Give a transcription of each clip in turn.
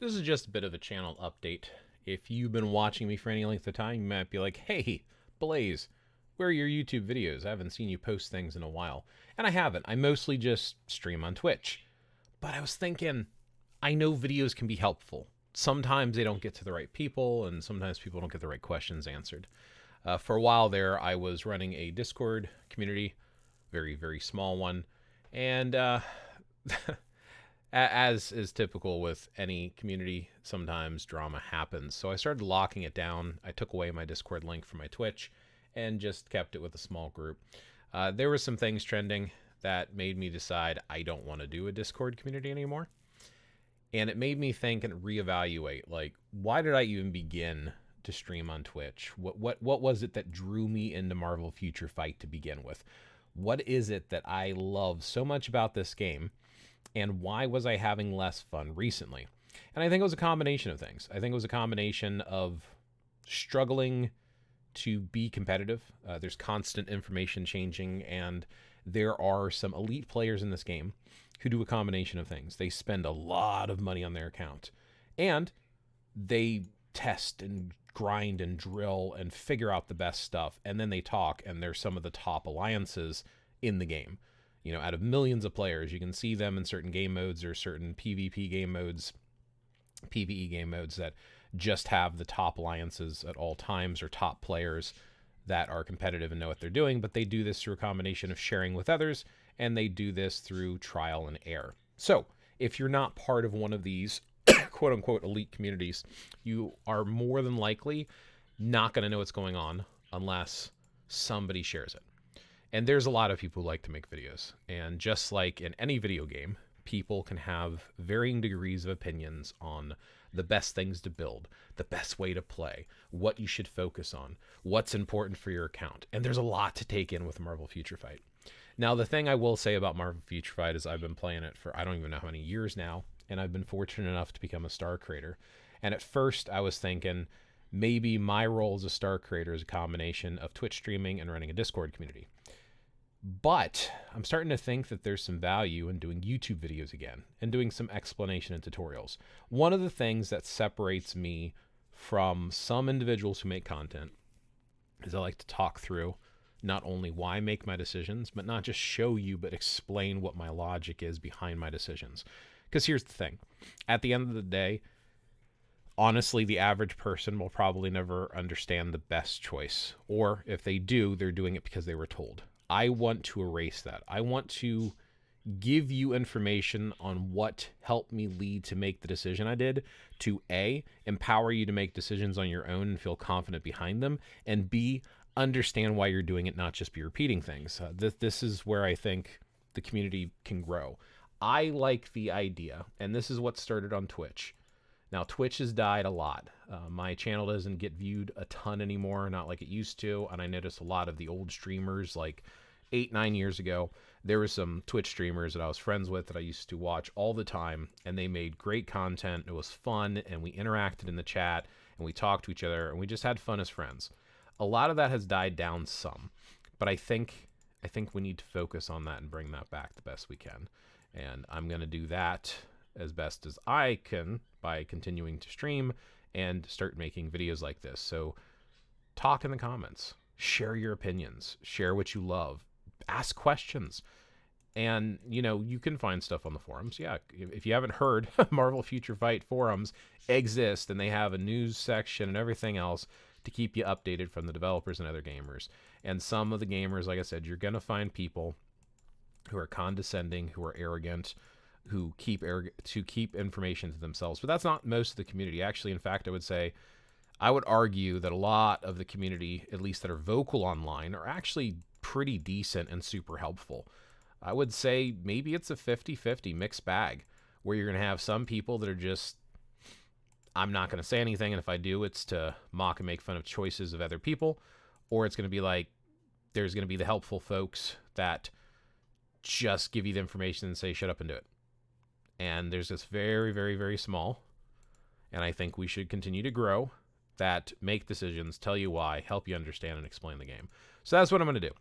This is just a bit of a channel update. If you've been watching me for any length of time, you might be like, hey, Blaze, where are your YouTube videos? I haven't seen you post things in a while. And I haven't. I mostly just stream on Twitch. But I was thinking, I know videos can be helpful. Sometimes they don't get to the right people, and sometimes people don't get the right questions answered. For a while there, I was running a Discord community, very, very small one. And as is typical with any community, sometimes drama happens. So I started locking it down. I took away my Discord link from my Twitch and just kept it with a small group. There were some things trending that made me decide I don't want to do a Discord community anymore. And it made me think and reevaluate, like, why did I even begin to stream on Twitch? What was it that drew me into Marvel Future Fight to begin with? What is it that I love so much about this game? And why was I having less fun recently? And I think it was a combination of things. I think it was a combination of struggling to be competitive. There's constant information changing, and there are some elite players in this game who do a combination of things. They spend a lot of money on their account, and they test and grind and drill and figure out the best stuff, and then they talk, and they're some of the top alliances in the game. You know, out of millions of players, you can see them in certain game modes or certain PvP game modes, PvE game modes that just have the top alliances at all times, or top players that are competitive and know what they're doing. But they do this through a combination of sharing with others, and they do this through trial and error. So if you're not part of one of these quote unquote elite communities, you are more than likely not going to know what's going on unless somebody shares it. And there's a lot of people who like to make videos. And just like in any video game, people can have varying degrees of opinions on the best things to build, the best way to play, what you should focus on, what's important for your account. And there's a lot to take in with Marvel Future Fight. Now, the thing I will say about Marvel Future Fight is I've been playing it for I don't even know how many years now, and I've been fortunate enough to become a star creator. And at first I was thinking maybe my role as a star creator is a combination of Twitch streaming and running a Discord community. But I'm starting to think that there's some value in doing YouTube videos again and doing some explanation and tutorials. One of the things that separates me from some individuals who make content is I like to talk through not only why I make my decisions, but not just show you, but explain what my logic is behind my decisions. Because here's the thing. At the end of the day, honestly, the average person will probably never understand the best choice. Or if they do, they're doing it because they were told. I want to erase that. I want to give you information on what helped me lead to make the decision I did, to A, empower you to make decisions on your own and feel confident behind them, and B, understand why you're doing it, not just be repeating things. This is where I think the community can grow. I like the idea, and this is what started on Twitch. Now, Twitch has died a lot. My channel doesn't get viewed a ton anymore, not like it used to, and I notice a lot of the old streamers, like 8-9 years ago, there were some Twitch streamers that I was friends with that I used to watch all the time, and they made great content. It was fun, and we interacted in the chat, and we talked to each other, and we just had fun as friends. A lot of that has died down some, but I think we need to focus on that and bring that back the best we can. And I'm going to do that as best as I can by continuing to stream and start making videos like this. So talk in the comments, share your opinions, share what you love, ask questions. And, you know, you can find stuff on the forums. Yeah, if you haven't heard, Marvel Future Fight forums exist, and they have a news section and everything else to keep you updated from the developers and other gamers. And some of the gamers, like I said, you're going to find people who are condescending, who are arrogant, who keep information to themselves. But that's not most of the community. Actually, in fact, I would argue that a lot of the community, at least that are vocal online, are actually pretty decent and super helpful. I would say maybe it's a 50-50 mixed bag, where you're going to have some people that are just, I'm not going to say anything, and if I do, it's to mock and make fun of choices of other people. Or it's going to be like, there's going to be the helpful folks that just give you the information and say, shut up and do it. And there's this very, very, very small, and I think we should continue to grow, that make decisions, tell you why, help you understand, and explain the game. So that's what I'm going to do.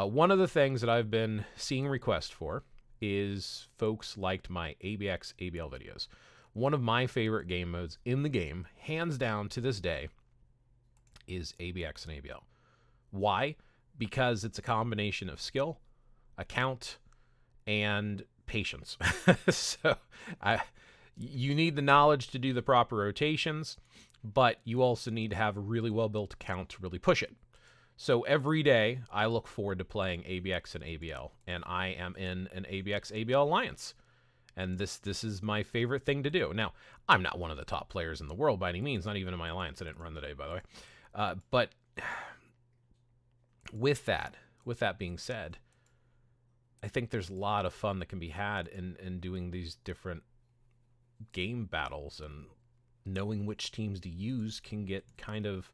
One of the things that I've been seeing requests for is folks liked my ABX ABL videos. One of my favorite game modes in the game, hands down to this day, is ABX and ABL. Why? Because it's a combination of skill, account, and patience. So you need the knowledge to do the proper rotations, but you also need to have a really well-built account to really push it. So every day I look forward to playing ABX and ABL, and I am in an ABX ABL alliance. And this is my favorite thing to do. Now, I'm not one of the top players in the world by any means, not even in my alliance. I didn't run the day, by the way. But with that being said, I think there's a lot of fun that can be had in doing these different game battles, and knowing which teams to use can get kind of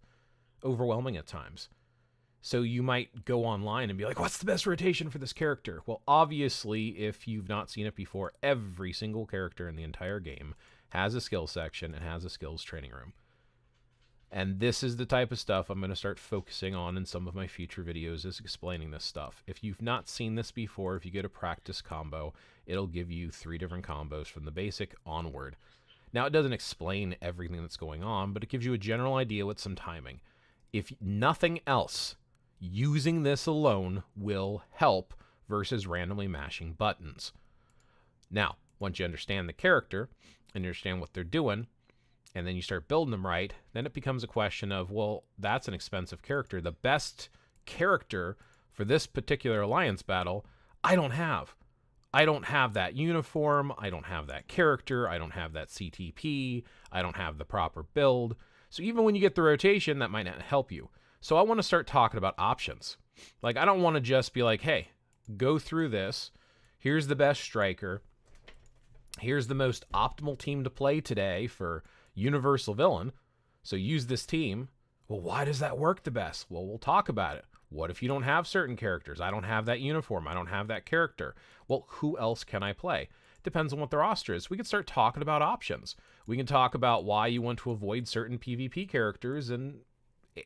overwhelming at times. So you might go online and be like, what's the best rotation for this character? Well, obviously, if you've not seen it before, every single character in the entire game has a skill section and has a skills training room. And this is the type of stuff I'm going to start focusing on in some of my future videos, is explaining this stuff. If you've not seen this before, if you get a practice combo, it'll give you 3 different combos from the basic onward. Now, it doesn't explain everything that's going on, but it gives you a general idea with some timing. If nothing else, using this alone will help versus randomly mashing buttons. Now, once you understand the character and you understand what they're doing, and then you start building them right, then it becomes a question of, well, that's an expensive character. The best character for this particular alliance battle, I don't have. I don't have that uniform. I don't have that character. I don't have that CTP. I don't have the proper build. So even when you get the rotation, that might not help you. So I want to start talking about options. Like, I don't want to just be like, hey, go through this. Here's the best striker. Here's the most optimal team to play today for Universal Villain. So use this team. Well, why does that work the best? Well, we'll talk about it. What if you don't have certain characters? I don't have that uniform. I don't have that character. Well, who else can I play? Depends on what the roster is. We can start talking about options. We can talk about why you want to avoid certain PvP characters and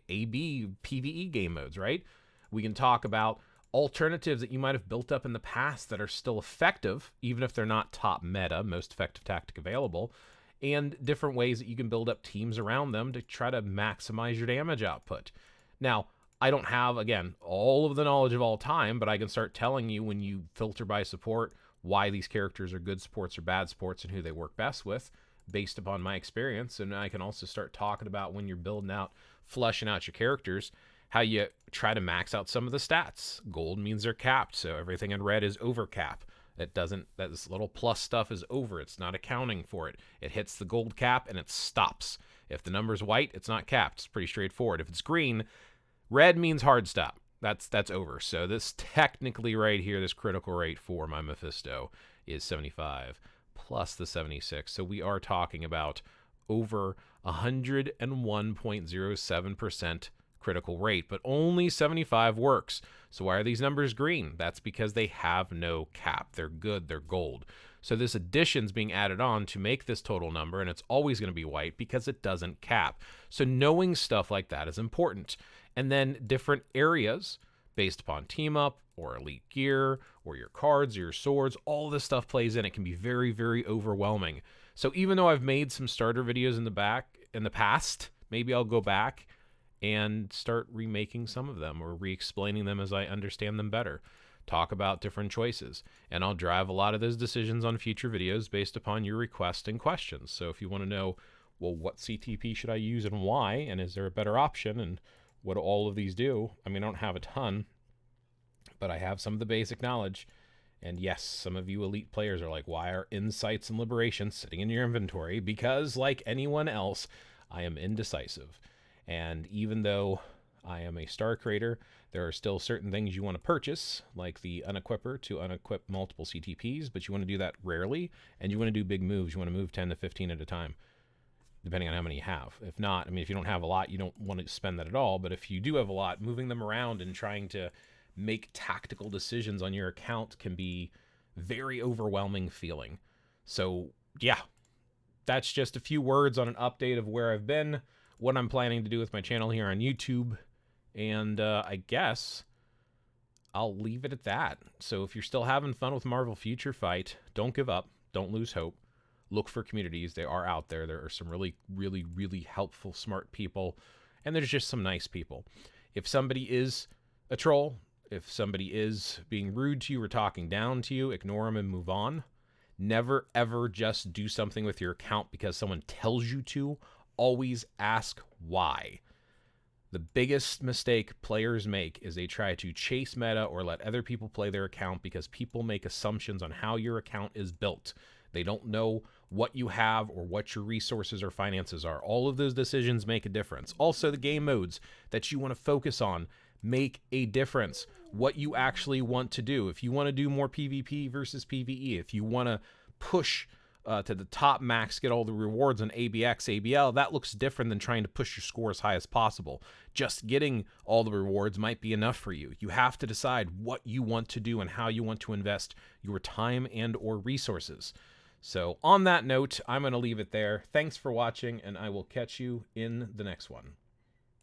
AB PvE game modes, right? We can talk about alternatives that you might have built up in the past that are still effective, even if they're not top meta, most effective tactic available, and different ways that you can build up teams around them to try to maximize your damage output. Now, I don't have, again, all of the knowledge of all time, but I can start telling you when you filter by support why these characters are good supports or bad supports and who they work best with based upon my experience. And I can also start talking about when you're building out, fleshing out your characters, how you try to max out some of the stats. Gold means they're capped, so everything in red is over cap. It doesn't, that this little plus stuff is over. It's not accounting for it. It hits the gold cap and it stops. If the number's white, it's not capped. It's pretty straightforward. If it's green, red means hard stop. That's over. So this technically right here, this critical rate for my Mephisto is 75 plus the 76. So we are talking about over 101.07% critical rate, but only 75 works. So why are these numbers green? That's because they have no cap. They're good. They're gold. So this addition's being added on to make this total number, and it's always going to be white because it doesn't cap. So knowing stuff like that is important. And then different areas based upon team up or elite gear or your cards or your swords, all this stuff plays in. It can be very, very overwhelming. So even though I've made some starter videos in the past, maybe I'll go back and start remaking some of them or re-explaining them as I understand them better. Talk about different choices. And I'll drive a lot of those decisions on future videos based upon your requests and questions. So if you want to know, well, what CTP should I use and why? And is there a better option? And what do all of these do? I mean, I don't have a ton, but I have some of the basic knowledge. And yes, some of you elite players are like, why are Insights and Liberation sitting in your inventory? Because like anyone else, I am indecisive. And even though I am a star creator, there are still certain things you want to purchase, like the unequipper to unequip multiple CTPs, but you want to do that rarely, and you want to do big moves. You want to move 10 to 15 at a time, depending on how many you have. If not, I mean, if you don't have a lot, you don't want to spend that at all, but if you do have a lot, moving them around and trying to make tactical decisions on your account can be very overwhelming feeling. So yeah, that's just a few words on an update of where I've been, what I'm planning to do with my channel here on YouTube, and I guess I'll leave it at that. So if you're still having fun with Marvel Future Fight, don't give up, don't lose hope. look for communities. They are out there. There are some really, really, really helpful, smart people, and there's just some nice people. If somebody is a troll, if somebody is being rude to you or talking down to you, ignore them and move on. Never, ever just do something with your account because someone tells you to. Always ask why. The biggest mistake players make is they try to chase meta or let other people play their account because people make assumptions on how your account is built. They don't know what you have or what your resources or finances are. All of those decisions make a difference. Also, the game modes that you want to focus on make a difference. What you actually want to do. If you want to do more PvP versus PvE, if you want to push to the top max, get all the rewards on ABX, ABL, that looks different than trying to push your score as high as possible. Just getting all the rewards might be enough for you. You have to decide what you want to do and how you want to invest your time and or resources. So on that note, I'm going to leave it there. Thanks for watching, and I will catch you in the next one.